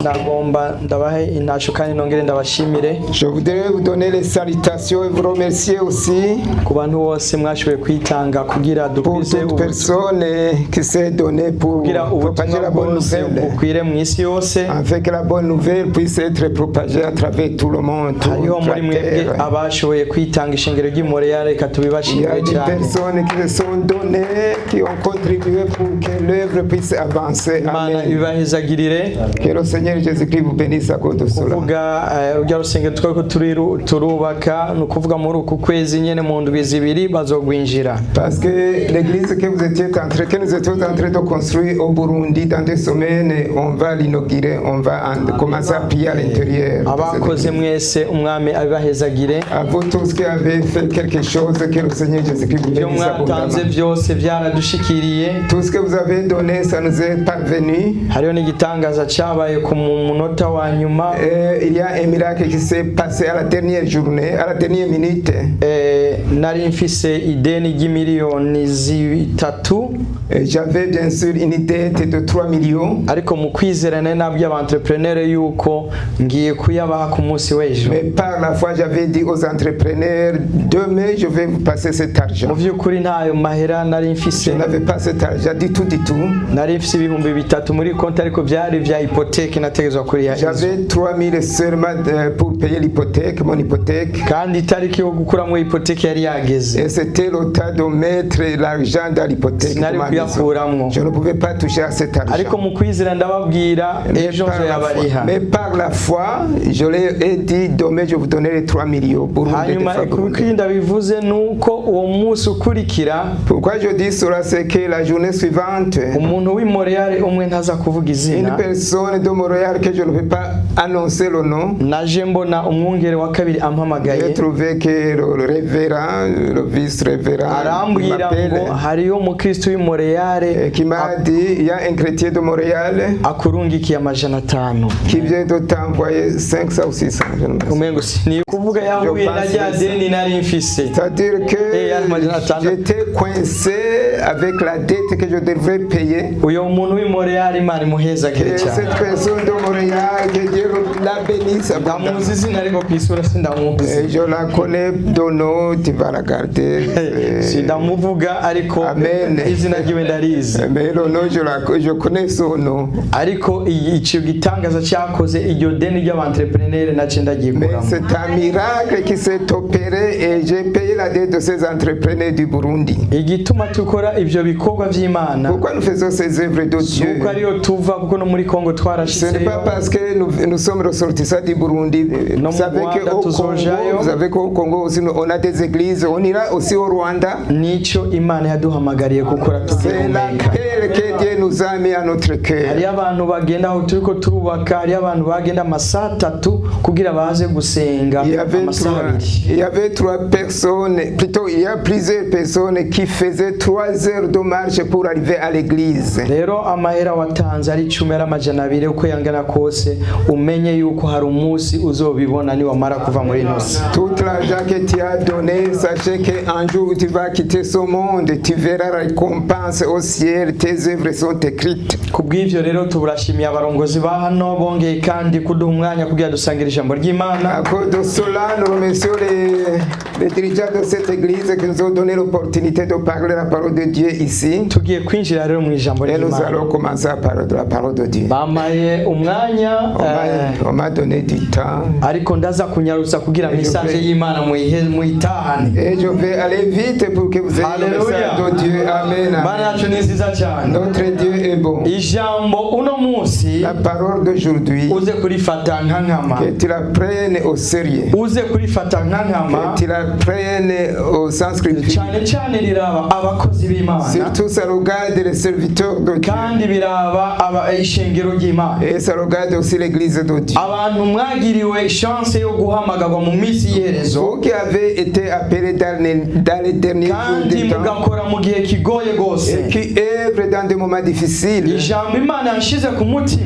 Je voudrais vous donner les salutations et vous remercier aussi pour toute personne qui s'est donnée pour propager la bonne nouvelle, afin que la bonne nouvelle puisse être propagée à travers tout le monde. Il y a des personnes qui se sont données, qui ont contribué pour que l'œuvre puisse avancer. Amen. Que le Seigneur Jésus-Christ vous bénisse à cause de cela. Parce que l'église que nous étions en train de construire au Burundi, dans 2 semaines, on va l'inaugurer, on va commencer à prier à l'intérieur. À vous tous qui avez fait quelque chose, que le Seigneur Jésus-Christ vous bénisse abondamment. Tout ce que vous avez donné, ça nous est parvenu. Il y a un miracle qui s'est passé à la dernière journée, à la dernière minute. J'avais bien sûr une dette de 3 millions. Mais par la foi, j'avais dit aux entrepreneurs, demain je vais vous passer cet argent. Je n'avais pas cet argent du tout. J'avais 3 000 seulement pour payer l'hypothèque, mon hypothèque. Et c'était le temps de mettre l'argent dans l'hypothèque. Je ne pouvais pas toucher à cet argent. Mais par la foi, je leur ai dit, demain je vous donnerai les 3 millions. Pourquoi je dis cela, c'est que la journée suivante, une personne de Montréal que je ne peux pas annoncer le nom, j'ai trouvé que le révérend, le vice-révérend, qui m'a dit, il y a un chrétien de Montréal qui vient de t'envoyer 500 ou 600. C'est-à-dire que j'étais coincé avec la dette que je devrais payer. Et cette personne de Montréal, que Dieu la bénisse. Et je la connais de nom, tu vas la garder. Amen. Mais le nom, je connais son nom. Mais c'est un miracle qui s'est opéré et j'ai payé la dette de ces entrepreneurs du Burundi. Pourquoi nous faisons ces œuvres de Dieu? Ce n'est pas parce que nous sommes ressortissants du Burundi. Vous savez qu'au Congo aussi, on a des églises. On ira aussi au Rwanda. C'est l'appel que Dieu nous a mis à notre cœur. Il y avait 3 personnes, plutôt il y a plusieurs personnes qui faisaient 3 heures de marche pour arriver à l'église. Tout l'argent que tu as donné, sachez qu'un jour tu vas quitter ce monde, tu verras la récompense au ciel, tes œuvres sont écrites. À cause de cela, nous remercions les dirigeants de cette église qui nous ont donné l'opportunité de parler la parole de Dieu ici. Et nous allons commencer à parler de la parole de Dieu. On m'a donné du temps. Et je vais aller vite pour que vous ayez le message de Dieu. Amen. Notre Dieu est bon. La parole d'aujourd'hui, que tu la prennes au sérieux, que tu la prennes au sens scripture. Surtout ça regarde les serviteurs de Dieu. Et ça regarde aussi l'église de Dieu. Vous qui avez été appelés dans les derniers jours du temps et qui œuvrent dans des moments difficiles,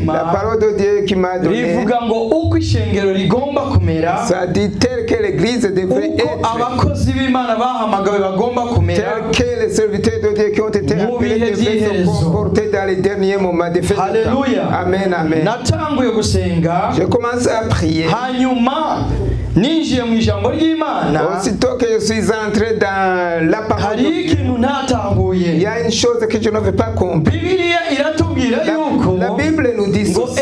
la parole de Dieu qui m'a donné, ça dit tel que l'église devrait être, abakozi b'Imana bahamagawe bagomba kumera les serviteurs de Dieu qui ont été appelés devaient se comporter dans les derniers moments de fin de temps. Amen, amen. Je commence à prier. Aussitôt que je suis entré dans la parole de Dieu, il y a une chose que je n'avais pas compris. La Bible nous dit ceci.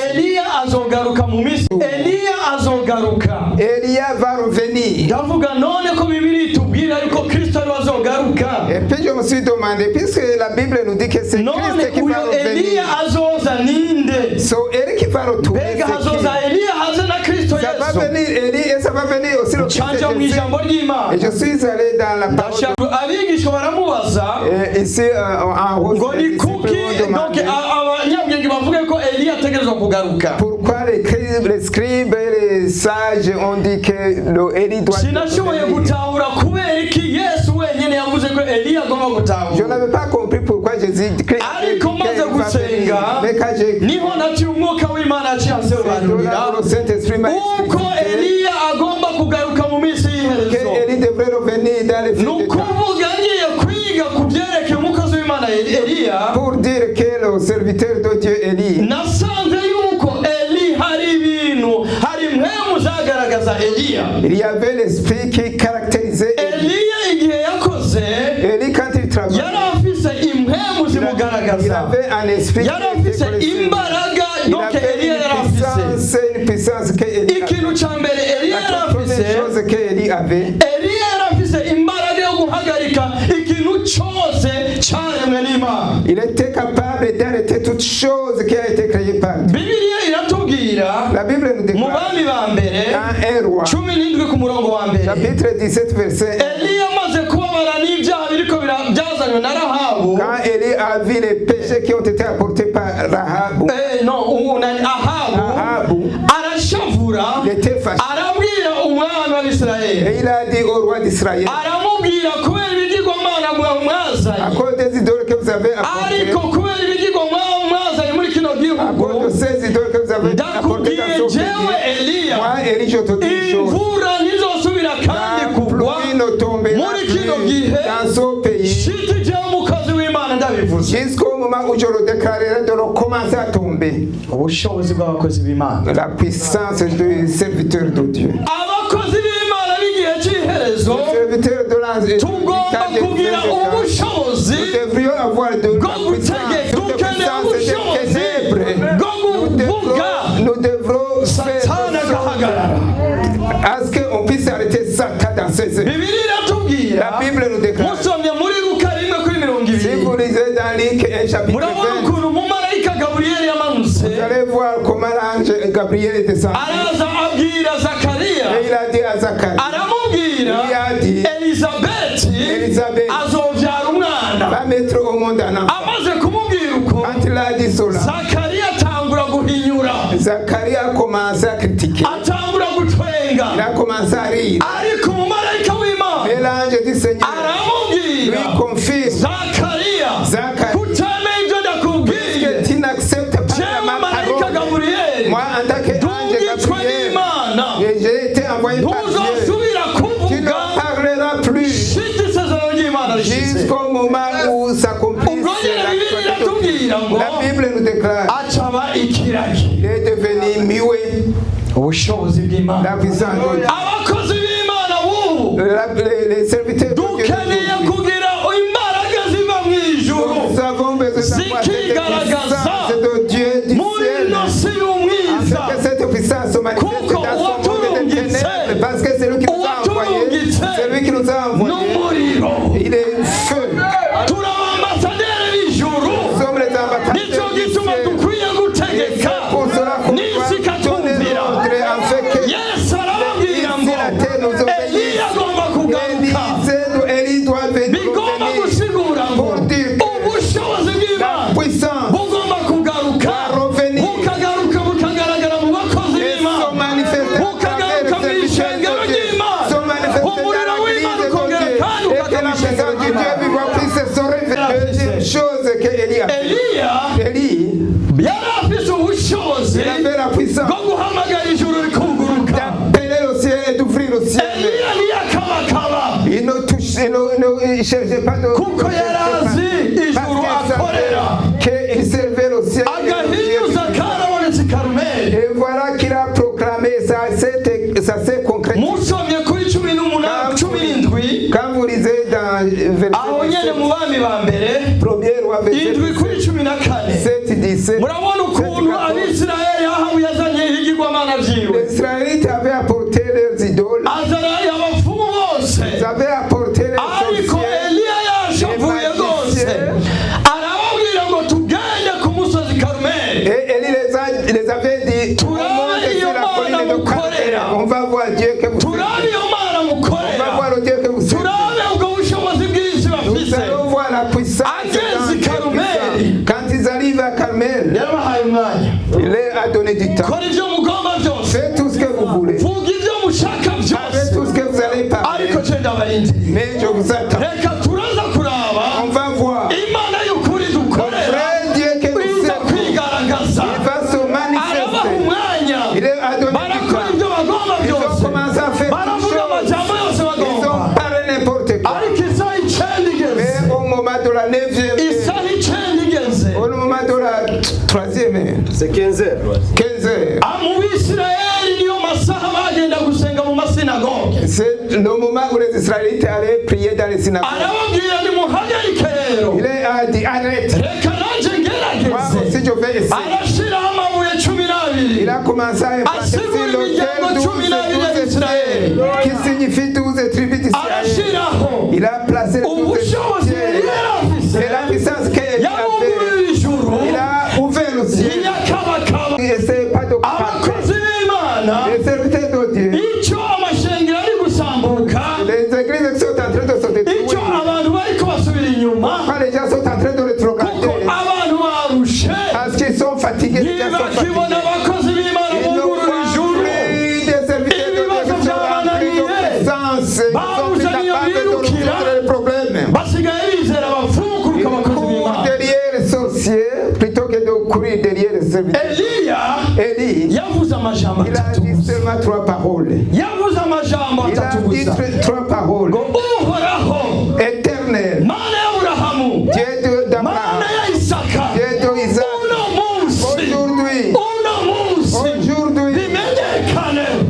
Elia va revenir. Et puis je me suis demandé, puisque la Bible nous dit que c'est Christ qui va revenir. So Elie qui va retourner. Ça va venir Elie et ça va venir aussi le Christ. Et je suis allé dans la parole. Et ici en haut, pourquoi les scribes et les sages ont dit que Elie doit Je n'avais pas compris pourquoi Jésus dit mais quand j'ai Elie devrait revenir dans les pour dire que le serviteur de Dieu Elie il y avait l'esprit qui caractérisait Elie quand il travaillait. Il avait un esprit une puissance que Elie avait. Il était capable d'arrêter toute chose qui a été créée par Dieu. La Bible nous déclare dans 1 Roi chapitre 17 verset 1. Quand Élie a vu les péchés qui ont été apportés par Rahab, il était fâché. Et il a dit au roi d'Israël, à cause des idoles que vous avez apportées, à cause de ces idoles que vous avez apportées dans son pays, moi, Élie, je te dis une chose. La pluie ne tombera plus dans son pays jusqu'au moment où je le déclarerai de recommencer à tomber. La puissance du serviteur de Dieu. Le serviteur de la nous devrions avoir de la puissance des ténèbres. Nous devrons faire à ce qu'on puisse arrêter Satan dans ses œuvres. La Bible nous déclare. Si vous lisez dans Luc 1 chapitre 20, vous allez voir comment l'ange Gabriel est descendu. Et il a dit à Zacharie, il a dit, Elisabeth va mettre au monde un enfant. Quand il a dit cela, Zacharie a commencé à critiquer. Il a commencé à rire. Mais l'ange du Seigneur lui confirme, Zacharie, puisque tu n'acceptes pas ma parole, moi en tant qu'ange Gabriel, j'ai été envoyé par Dieu. Tu ne parleras plus jusqu'au moment où s'accomplisse la Bible nous déclare, il est devenu muet. La puissance de Dieu. Les serviteurs de Dieu. Nous avons besoin d'avoir cette puissance de Dieu du ciel, afin que cette puissance se manifeste dans ce monde des ténèbres, parce que c'est lui qui nous a envoyé. C'est lui qui nous a envoyé. Il est feu. Nous sommes les ambassadeurs du ciel. Et c'est pour cela qu'on doit donner l'ordre, en fait que ici la terre nous obéisse. il cherchait pas d'autre. Kuko yarazi ijuru akorera. Il servait au ciel. Agahinyuza karabonetse Karumeli. Et voilà qu'il a proclamé ça s'est concrétisé. Musomye kuri 17. Quand vous lisez dans verset aho nyene mu bami ba mbere premier roi verset 7:14 murabona ukuntu Abisirayeli aho yazanye igigwamana vyiwe. Les Israélites avaient apporté leurs idoles. Azarayi abafumu bose. Ils avaient apporté leurs ariko Eliya yashavuye gose arababwira ngo tugende ku musozi Karumeli. Et Élie les avait dit on va voir Dieu que vous servez. On va voir le Dieu que vous servez. Nous allons voir la puissance quand ils arrivent à Carmel. Il leur a donné du temps. Faites tout ce que vous voulez. Faites tout ce que vous allez parler. Mais je vous attends. On va voir. Le vrai Dieu que vous servez. Il va se manifester. Il leur a donné du temps. Ils ont commencé à faire toutes choses. Ils ont parlé n'importe quoi. Mais au moment de la 9e, au moment de la 3e, c'est 15 heures. 15 heures. C'est le moment où les Israélites allaient prier dans les synagogues. Il a dit arrête. Moi aussi je vais essayer. Il a commencé à implanter l'autel 12 d'Israël, qui signifie 12 tribus d'Israël. Il a placé 12 tribus. Et la puissance qu'il avait, il a ouvert le ciel. Il n'essaie pas de parler. Les serviteurs de Dieu. Les églises sont en train de se détruire. Les gens sont en train de rétrograder. Parce qu'ils sont fatigués. Ils n'ont pas plus des serviteurs de Dieu qui sont remplis de puissance. Ils sont incapables de résoudre les problèmes. Ils courent derrière les sorciers plutôt que de courir derrière les serviteurs. Élie, il a dit seulement 3 paroles. Il a dit 3 paroles. Éternel, Dieu d'Abraham, Dieu d'Isaac, aujourd'hui,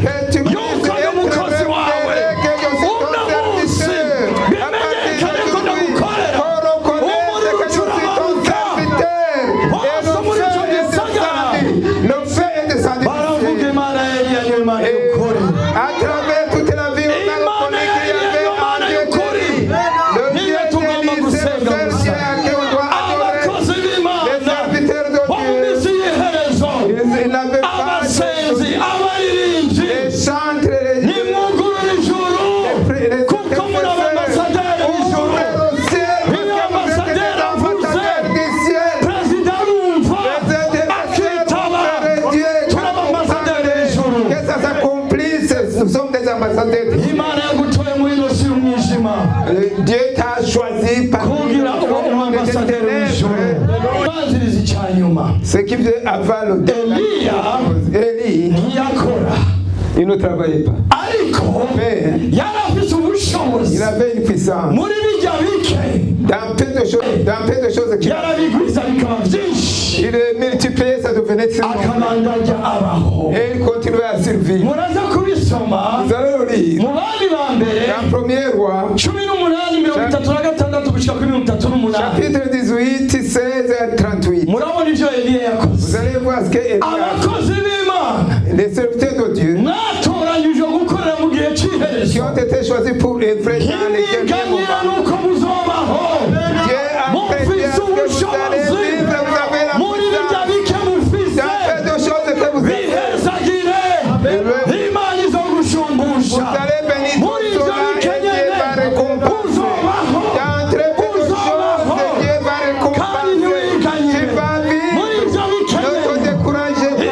que tu puisses être révélé que je suis ton serviteur. À partir d'aujourd'hui, qu'on reconnaisse que je suis ton serviteur. Et le feu est descendu. Et à travers toute la vie, on a reconnu qu'il y avait un Dieu qui le Dieu d'Élie, c'est le seul Dieu à qui on doit adorer. Les serviteurs de Dieu, ils n'avaient pas les chantres, les nous sommes des ambassadeurs. Dieu t'a choisi parmi les ce qui faisait avant le Élie, il ne travaillait pas. Mais il avait une puissance. Dans peu de choses qu'il il multipliait, ça devenait tellement. Et il continuait à survivre. Vous allez lire dans 1er roi, chapitre 18, 16 et 38. Vous allez voir ce qu'Élie a fait. Les serviteurs de Dieu qui ont été choisis pour œuvrer dans les derniers moments. Dieu a prédit ce que vous allez vivre, vous avez la puissance. Dans peu de choses que vous avez. Vous allez bénir tout cela et Dieu va récompenser. Dans très peu de choses, Dieu va récompenser. Tu vas vivre, ne te découragez pas.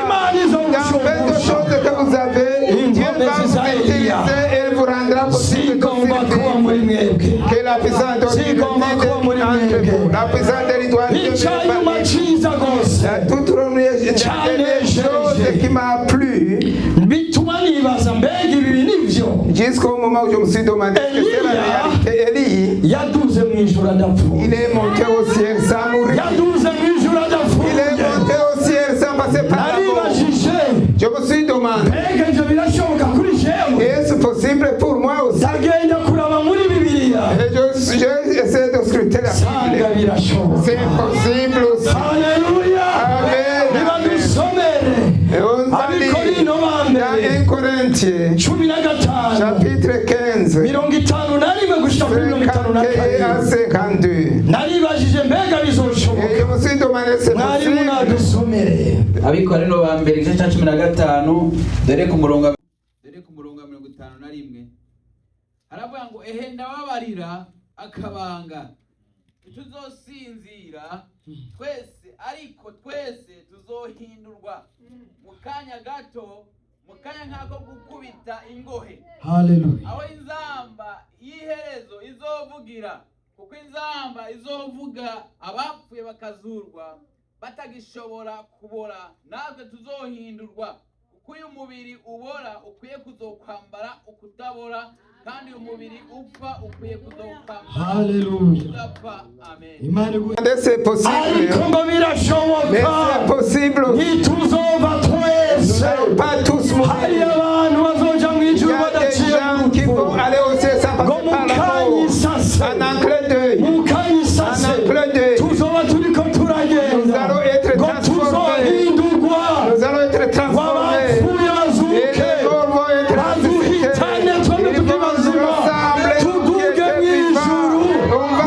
Dans peu de choses que vous avez, Dieu va vous utiliser et vous rendra possible de servir. Jusqu'au moment où je me suis demandé que c'est la réalité, Élie, il est monté au ciel sans mourir. Il est monté au ciel sans passer par la mort. Je me suis demandé, est-ce possible pour moi aussi? Et j'essaie de scruter la Bible. C'est possible aussi. Alléluia. Amen. Et on va lire dans 1 Corinthiens, chapitre 15, 51 à 52. Et je me suis demandé c'est possible. Abikorino ba mbere igice cya 15 dore ku murongo wa 51 haravuga ngo ehe ndababarira akabanga tuzosinzira twese ariko twese tuzohindurwa mu kanya gato mu kanya nkako gukubita ingohe. Hallelujah. Aho inzamba y'iherezo izovugira kuko inzamba izovuga abapfuye bakazurwa batagishobora kubora natwe tuzohindurwa kuko uyu mubiri ubora ukwiye kuzokwambara ukutabora kandi umubiri upfa ukwiye kuzokwambara. Hallelujah. Amen. C'est possible. Mais c'est possible. Pas tous mourir. Il y a des gens qui vont aller au ciel sans passer par la mort. En un clin d'œil. En un clin d'œil. Nous allons être transformés. Nous allons être transformés. Et les morts vont être ressuscités. Ils vont nous ressembler. On va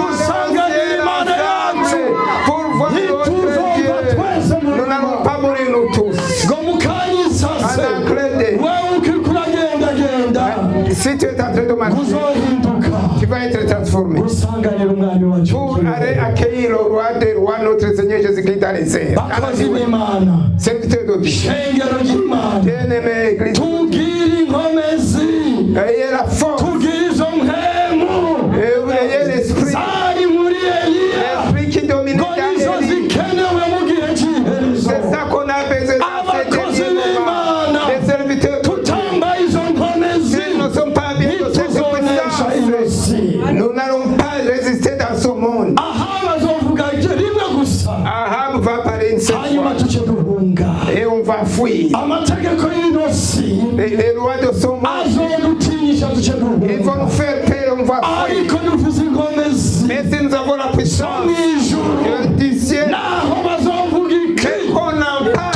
pour voir notre Dieu. Nous n'allons pas mourir nous tous. En un clin d'œil. Si tu es en train de marcher, tu vas être transformé pour aller accueillir le roi des rois, notre Seigneur Jésus-Christ dans les airs. Serviteur de Dieu, bien-aimé Église, ayez la force, ayez l'esprit qui domine dans Élie. C'est ça qu'on a besoin de ces derniers moments. Les serviteurs de Dieu, s'ils ne sont pas bien de cette puissance, nous n'allons pas résister dans ce monde. Ahab va parler une seule fois et on va fuir. Les lois de ce monde, ils vont nous faire peur, on va fuir. Mais si nous avons la puissance du ciel, qu'on en parle,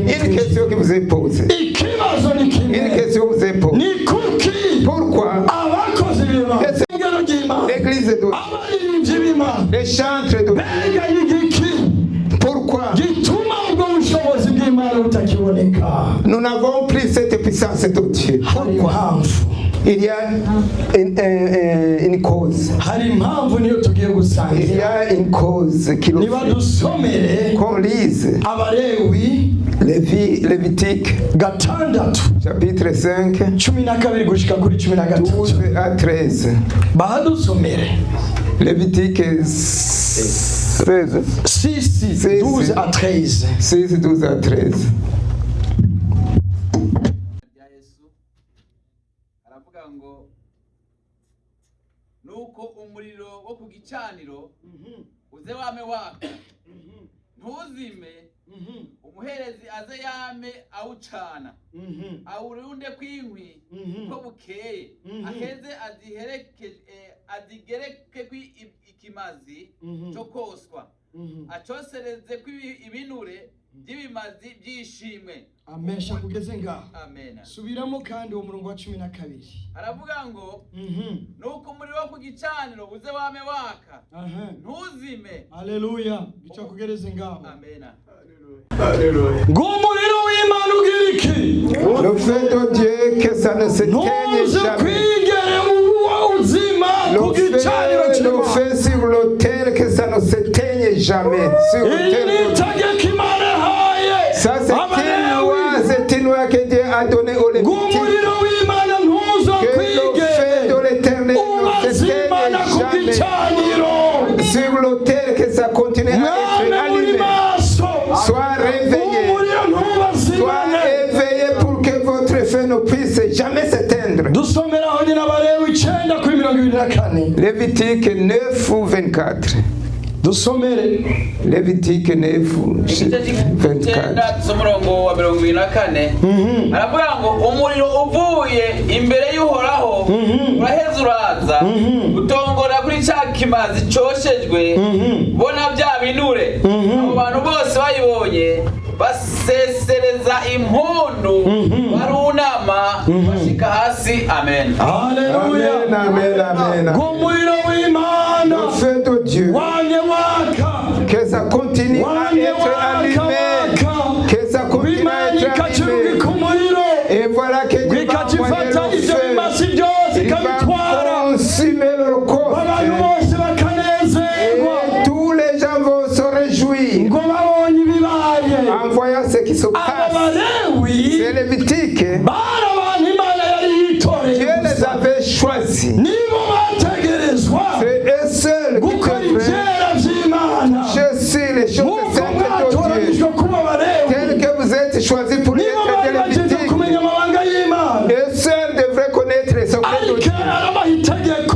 une question qui vous est posée. Une question vous est posée. Pourquoi l'église de Dieu, les chantres de Dieu, pourquoi nous n'avons plus cette puissance de Dieu? Pourquoi? Il y a une cause. Il y a une cause qui nous fait qu'on lise Lévitique chapitre 5 12 à 13. Lévitique 16 12 à 13. 6 12 à 13. Nuko umuriro wo ku gicaniro uze wame waka ntuzime umuherezi aze yame awucana awurunde kw'inkwi ko bukeye aheze azigereke ikimazi cyo koswa acosereze kw'ibinure by'ibimazi byishimwe. Amesha kugeze ngaho. Amen. Subiramo kandi uwo murongo wa 12. Aravuga ngo nuko umuriro wo ku gicaniro uze wame waka ntuzime. Haleluya. Gica kugereze ngaho. Amen. Haleluya. Ngumuriro w'Imana ugira iki? Le fait de Dieu que ça ne s'éteigne jamais. Le fait sur l'autel que ça ne s'éteigne jamais. Sur l'autel. Ça c'est une loi que Dieu a a donné aux Lévites, que le feu de l'Éternel ne s'éteigne jamais sur l'autel, que ça continue à être allumé. Sois réveillé, sois éveillé pour que votre feu ne puisse jamais s'éteindre. Lévitique 9 ou 24. Lévitique 9 ou 24. aravuga ngo umuriro uvuye imbere y'uhoraho uraheza uraza utongora kuri cya kimazi coshejwe bona bya binure abo bantu bose bayibonye basesereza impundu barunama bashika hasi. Amen. Haleluya. Amen, amen, amen. Umuriro w'Imana, le feu de Dieu, que ça continue à être allumé, que ça continue à être allumé. Et voilà que Dieu va envoyer le feu, il va consumer le corps. Et tous les gens vont se réjouir en voyant ce qui se passe. C'est Lévitique. Dieu les avait choisis. C'est eux seuls qui je suis les choses saintes de Dieu. Tel que vous êtes choisis pour être des Lévitiques. Eux seuls devraient connaître les secrets de Dieu.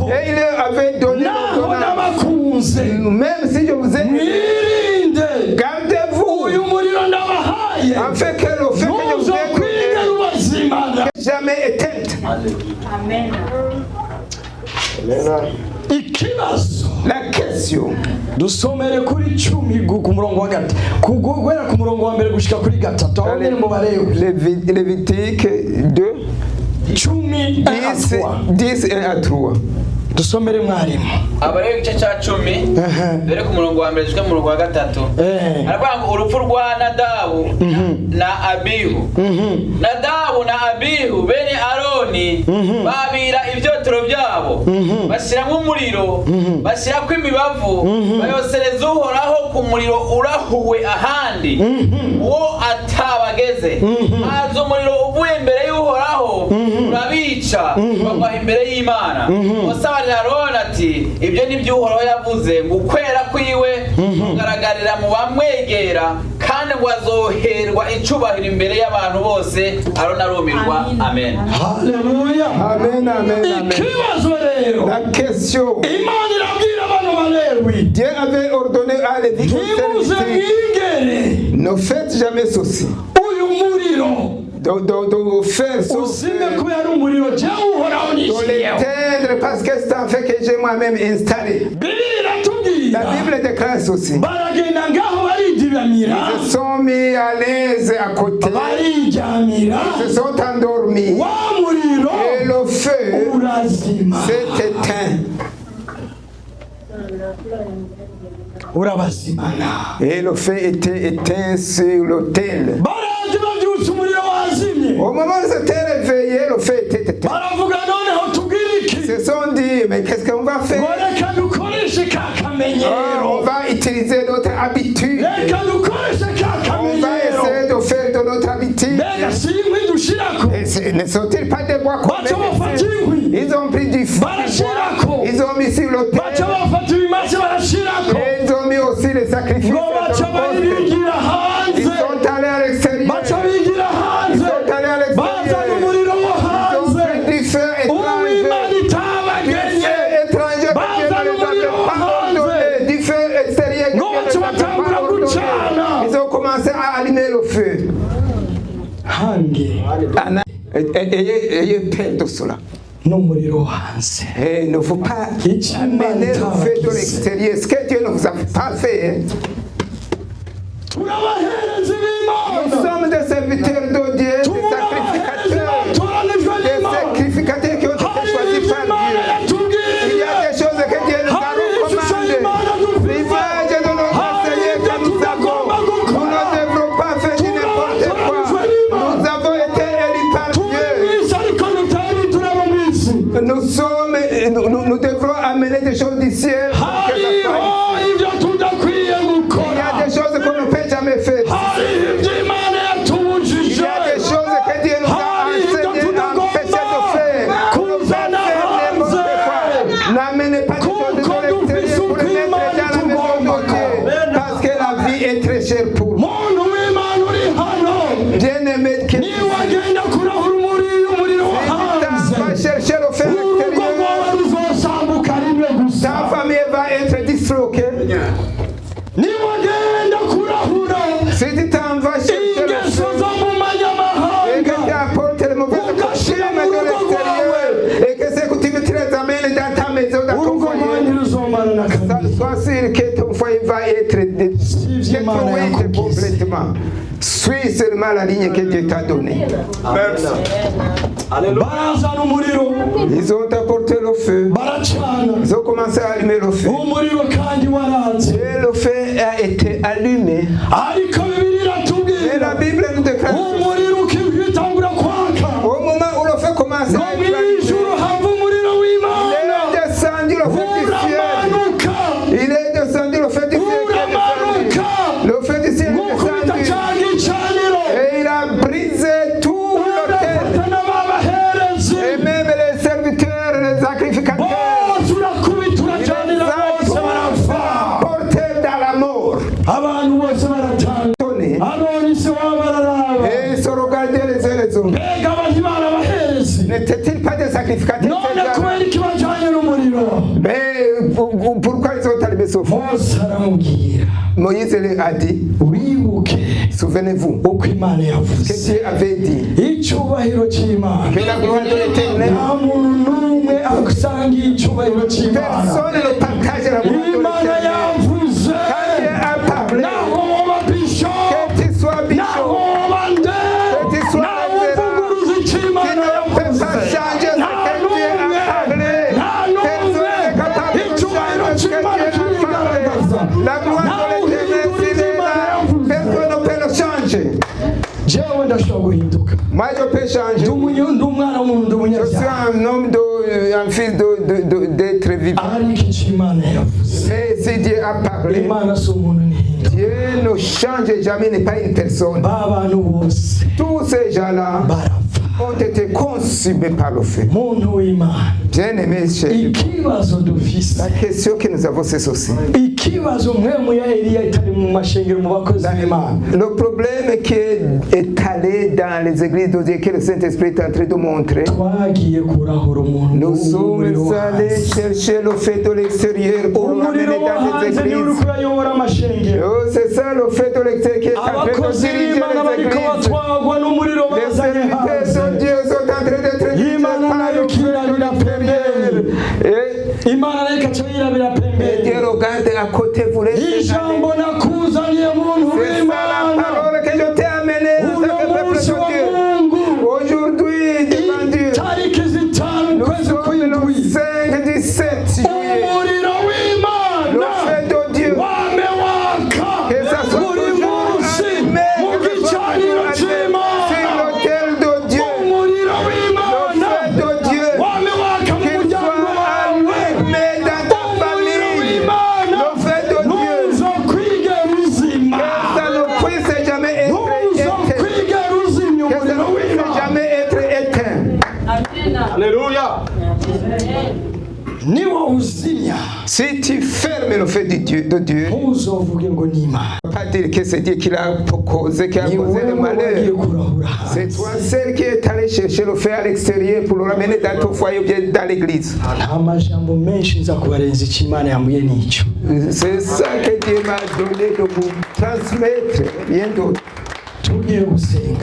Et il avait donné l'ordonnance. Même si je vous ai dit, gardez-vous, afin que le feu que je vous ai donné jamais éteinte. Amen. La question. Dusomere kuri 10 ku murongo wa gatatu kugwera ku murongo wa mbere gushika kuri gatatu aho nyene mu bareyo Lévitique 2 10 et à 3. Dusomere mwarimu abareyo igice cya 10 dore ku murongo wa mbere gushika ku murongo wa gatatu aravuga ngo urupfu rwa Nadabu na Abihu. Nadabu na Abihu bene Aroni babira ivyotero byabo bashyiramo umuriro bashyirako imibavu bayosereza uhoraho ku muriro urahuwe ahandi uwo atabageze. haza umuriro uvuye imbere y'uhoraho urabica bagwa imbere y'Imana. Musabarira Aroni ati ibyo ni byo uhoraho yavuze ngo ukwera kwiwe kugaragarira mu bamwegera kandi ngo azoherwa icubahiro imbere y'abantu bose. Aroni arumirwa. Amen. Haleluya. Amen, amen, amen. La question. Dieu avait ordonné à Lévi ne faites jamais ceci. De faire ceci. De l'éteindre parce que c'est un fait que j'ai moi-même installé. La Bible déclare ceci. Ils se sont mis à l'aise à côté. Ils se sont endormis. Et le feu s'est éteint. Et le feu était éteint sur l'autel. Au moment où ils s'étaient réveillés, le feu était éteint. Ils se sont dit, mais qu'est-ce qu'on va faire? On va utiliser notre habitude. On va essayer de faire de notre habitude. Ne sont-ils pas des bois comme ils ont pris du feu, ils ont mis sur l'autel. Et ils ont mis aussi les sacrifices. Ils sont allés à l'extérieur. Ils sont allés à l'extérieur. Ils ont pris du feu étranger. Du feu étranger que Dieu ne les avait pas ordonné. Du feu extérieur que Dieu ne les avait pas ordonné. Ils ont commencé à allumer le feu. Ayez peur de cela. Il ne faut pas amener le feu de l'extérieur. Ce que Dieu ne vous a pas fait. Nous sommes des serviteurs de Dieu, des sacrificateurs qui ont été choisis par Dieu. Il y a des choses que Dieu nous a recommandées. L'image de notre Seigneur que nous avons, nous ne devrons pas faire n'importe quoi. Nous avons été élus par Dieu. Nous devrons amener des choses du ciel. Il y a des choses qu'on ne peut jamais faire. Il y a des choses que Dieu nous a mettre quelque chose. Si tu vas chercher le feu extérieur, ta famille va être disloquée. Si tu t'en vas chercher le feu et que tu apportes le mauvais coutumes de l'extérieur et que ces coutumes tu les amènes dans ta maison, dans ton foyer, sois sûr que ton foyer va être détruit complètement. Suis seulement la ligne que Dieu t'a donnée. Ils ont apporté le feu. Ils ont commencé à allumer le feu. Et le feu a été allumé. Et la Bible nous déclare au moment où le feu commence à être allumé, il est descendu le feu du ciel. Le feu du ciel est descendu. Et il a brisé tout l'autel. Et même les serviteurs, les sacrificateurs, il les a portés dans la mort. Et ils se regardaient les uns les autres. N'étaient-ils pas des sacrificateurs? Mais pourquoi ils ont allumé ce feu? Moïse lui a dit, souvenez-vous ce que Dieu avait dit, que la gloire de l'Éternel, personne ne partage la gloire de l'Éternel. Quand Dieu a parlé, que tu sois bishop, que tu sois révérend, qui ne peut pas changer ce que Dieu a parlé. Personne n'est capable de changer ce que Dieu a parlé. La gloire de l'Éternel, s'il est là, personne ne peut le changer. Moi je peux changer. Je suis un homme, un fils d'être vivant. Mais si Dieu a parlé, Dieu ne change jamais, n'est pas une personne. Tous ces gens-là ont été consumés par le feu. Bien aimé, la question que nous avons, c'est ceci. Le problème qui est allé dans les églises de Dieu, que le Saint-Esprit est en train de montrer, nous sommes allés chercher le feu de l'extérieur pour l'amener dans les églises. Oh, c'est ça le feu de l'extérieur qui est en train de diriger les églises. Les serviteurs de Dieu sont en train d'être dirigés par le feu de l'extérieur. Et Dieu regarde à côté, vous laissez aller. C'est ça la parole que je t'ai amenée dans ce peuple de Dieu. Aujourd'hui, devant Dieu, nous sommes le 5 du 7 juillet. Le feu de Dieu, que ça soit toujours allumé, que ça soit toujours allumé sur l'autel de Dieu. Le feu de Dieu, qu'il soit allumé dans ta famille. Le feu de Dieu, que ça ne puisse jamais être éteint. Que ça ne puisse jamais être éteint. Alléluia. Si tu fermes le feu de Dieu, ne pas dire que c'est Dieu qui l'a causé, qui a causé le malheur. C'est toi seul qui est allé chercher le feu à l'extérieur pour le ramener dans ton foyer ou bien dans l'église. C'est ça que Dieu m'a donné de vous transmettre. Rien d'autre.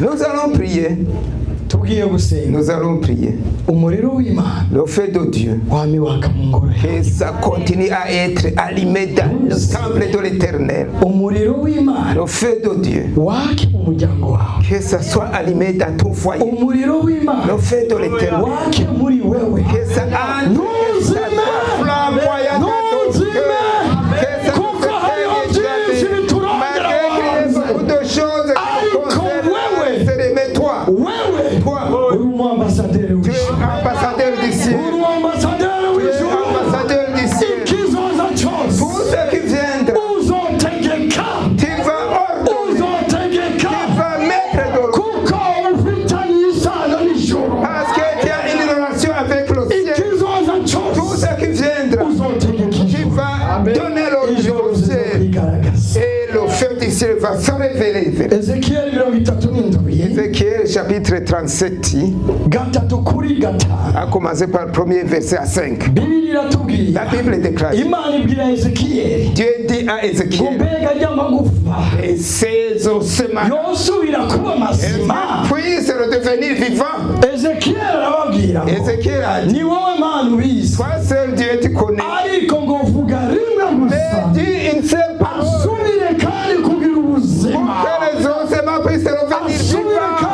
Nous allons prier. Nous allons prier. Le feu de Dieu, que ça continue à être allumé dans le temple de l'Éternel. Le feu de Dieu, que ça soit allumé dans ton foyer. Le feu de l'Éternel, que ça entre, que ça soit flamboyant dans ton cœur. Que ça ne se termine jamais. Malgré qu'il y ait beaucoup de choses qui concernent, mais toi, tu es ambassadeur du ciel. Tu es ambassadeur du ciel. Pour ceux qui viendront, tu vas ordonner, tu vas mettre de l'eau. Parce que tu as une relation avec le ciel. Tous ceux qui viendront, tu vas donner l'ordre au ciel. Et le feu du ciel va se révéler. Ézéchiel chapitre 37, a commencé par le premier verset à 5. La Bible déclare, Dieu dit à Ézéchiel, et ces ossements puissent redevenir vivants. Ézéchiel a dit, toi seul Dieu tu connais, mais dis une seule parole pour que les ossements puissent revenir vivants.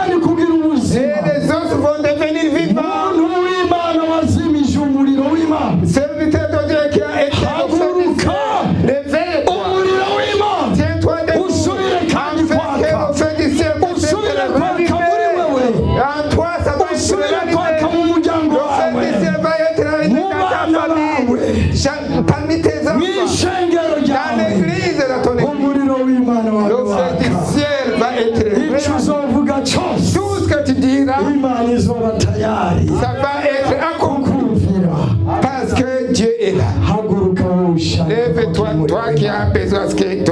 Et les os vont devenir vivants. Serviteur de Dieu qui a été levé, tiens-toi debout, afin que le feu du ciel puisse être rallumé. En toi, ça va être rallumé. Le feu du ciel va être rallumé dans ta famille, parmi tes enfants, dans l'église de ton église. Le feu du ciel va être rallumé. Tout ce que tu diras, ça va être accompli. Parce que Dieu est là. Lève-toi, toi qui as besoin que